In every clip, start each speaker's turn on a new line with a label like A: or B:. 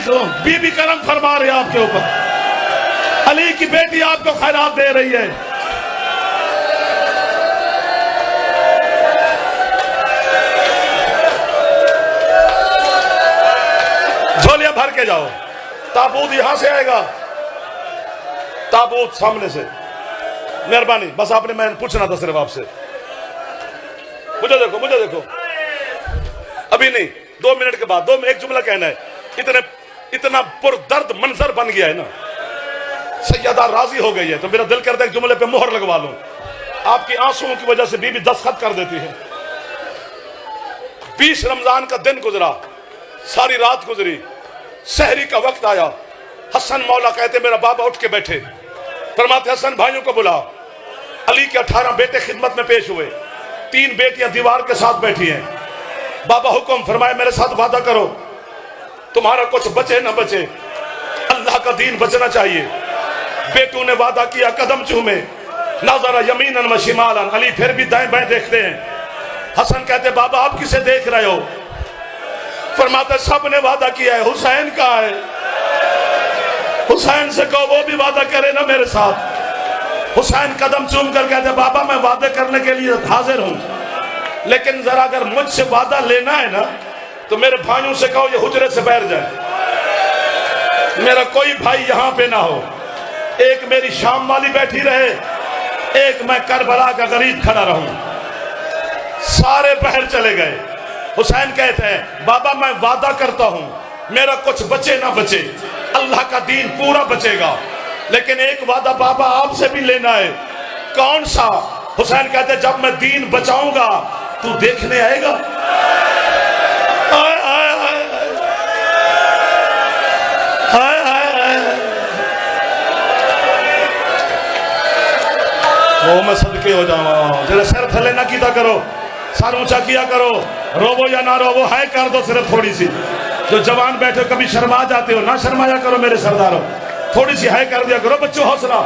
A: देखो बीबी करम फरमा रही है आपके ऊपर, अली की बेटी आपको खैरात दे रही है। झोलियां भर के जाओ, ताबूत यहां से आएगा, ताबूत सामने से। मेहरबानी, बस आपने, मैं पूछना था सिर्फ आपसे। मुझे देखो, मुझे देखो, अभी नहीं, 2 मिनट के बाद, एक जुमला कहना है। इतना पुरदर्द मंजर बन गया है ना, सैयदा राजी हो गई है, तो मेरा दिल करता है एक जुमले पे मोहर लगवा लूं। आपकी आंसुओं की वजह से बीबी दस्तखत कर देती है। 20 रमजान का दिन गुजरा, सारी रात गुजरी, सहरी का वक्त आया। हसन मौला कहते मेरा बाबा उठ के बैठे, फरमाते हसन भाइयों को बुला। अली के 18 बेटे खिदमत में पेश हुए, 3 बेटियां दीवार के साथ बैठी हैं। बाबा हुक्म फरमाए मेरे साथ वादा करो, तुम्हारा कुछ बचे ना बचे, अल्लाह का दीन बचना चाहिए। बेटू ने वादा किया, कदम चूमे, नजरा यमीनन व शिमालन। अली फिर भी दाएं बाएं देखते हैं। हसन कहते बाबा आप किसे देख रहे हो? फरमाते सब ने वादा किया है, हुसैन कहाँ है? हुसैन से कहो वो भी वादा करे ना मेरे साथ। हुसैन कदम चूम कर कहते बाबा मैं वादे करने के लिए हाजिर हूं, लेकिन जरा अगर मुझसे वादा लेना है ना तो मेरे भाइयों से कहो ये हुजरे से बैठ जाए, मेरा कोई भाई यहां पे ना हो। एक मेरी शाम वाली बैठी रहे, एक मैं करबला का गरीब खड़ा रहूं। सारे बाहर चले गए। हुसैन कहते हैं बाबा मैं वादा करता हूं, मेरा कुछ बचे ना बचे, अल्लाह का दीन पूरा बचेगा, लेकिन एक वादा बाबा आपसे भी लेना है। कौन सा? हुसैन कहते जब मैं दीन बचाऊंगा तू देखने आएगा। हाय हाय हाय हाय हाय हाय, वो मैं सदके हो जाऊंगा। जरा सर थले ना कीता करो, सर ऊंचा किया करो, रोवो या ना रोवो है कर दो सिर्फ थोड़ी सी। जो जवान बैठे हो कभी शर्मा जाते हो, ना शर्माया करो मेरे सरदारों, थोड़ी सी है कर दिया करो। बच्चों हौसला,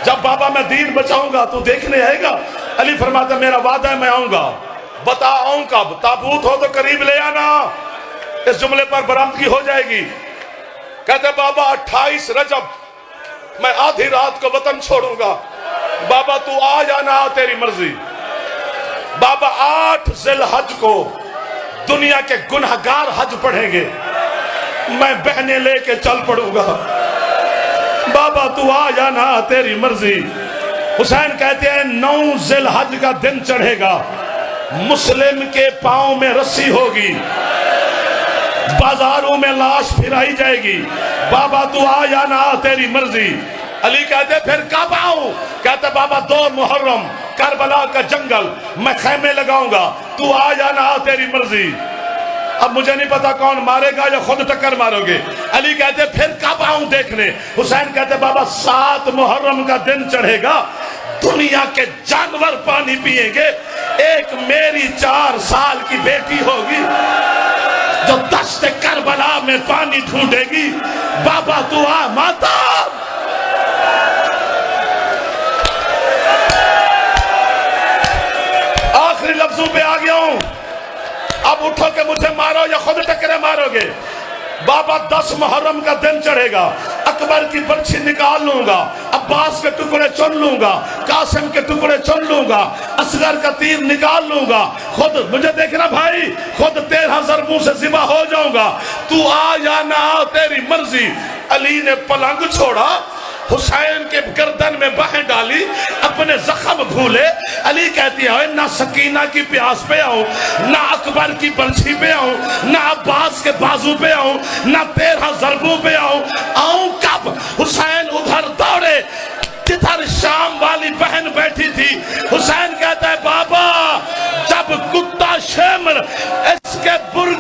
A: जब बाबा मैं दीन बचाऊंगा तू देखने आएगा। अली फरमाता मेरा वादा है मैं आऊंगा, बता आऊं कब? ताबूत हो तो करीब ले आना, इस जुमले पर बरामदगी हो जाएगी। कहते बाबा 28 रजब मैं आधी रात को वतन छोड़ूंगा, बाबा तू आ जाना, तेरी मर्जी। बाबा 8 जिलहज को दुनिया के गुनहगार हज पढ़ेंगे, मैं बहने लेके चल पड़ूंगा, बाबा तू आ जाना, तेरी मर्जी। हुसैन कहते हैं 9 जिलहज का दिन चढ़ेगा, मुस्लिम के पांव में रस्सी होगी, बाजारों में लाश फिराई जाएगी, बाबा तू आ जाना, तेरी मर्जी। अली कहते फिर कब आऊं? कहते बाबा 2 मुहर्रम करबला का जंगल, मैं खैमे लगाऊंगा, तू आ जाना, तेरी मर्जी। अब मुझे नहीं पता कौन मारेगा या खुद टक्कर मारोगे। अली कहते फिर कब आऊं देखने? हुसैन कहते बाबा 7 मुहर्रम का दिन चढ़ेगा, दुनिया के जानवर पानी पिएंगे, एक मेरी 4 साल की बेटी होगी जो दश्त करबला में पानी ढूंढेगी, बाबा तू आ। माता आखिरी लफ्जों पे आ गया हूं, अब उठो के मुझे मारो या खुद टकरे मारोगे। बाबा 10 मुहर्रम का दिन चढ़ेगा, अकबर की बर्छी निकाल लूंगा, अब्बास के टुकड़े चुन लूंगा, कासिम के टुकड़े चुन लूंगा, असगर का तीर निकाल लूंगा, खुद मुझे देखना भाई, खुद 13 ज़रबों से ज़िबा हो जाऊंगा, तू आ जाना, तेरी मर्जी। अली ने पलंग छोड़ा, हुसैन के गर्दन में बाहें डाली, अपने जख्म भूले। अली कहती है ना सकीना की प्यास पे आऊं, ना अकबर की बंशी पे आऊं, ना अब्बास के बाजू पे आऊं, ना 13 ज़रबों पे आऊं कब? हुसैन उधर दौड़े जिधर शाम वाली बहन बैठी थी। हुसैन कहता है बाबा जब कुत्ता शेमर इसके बुर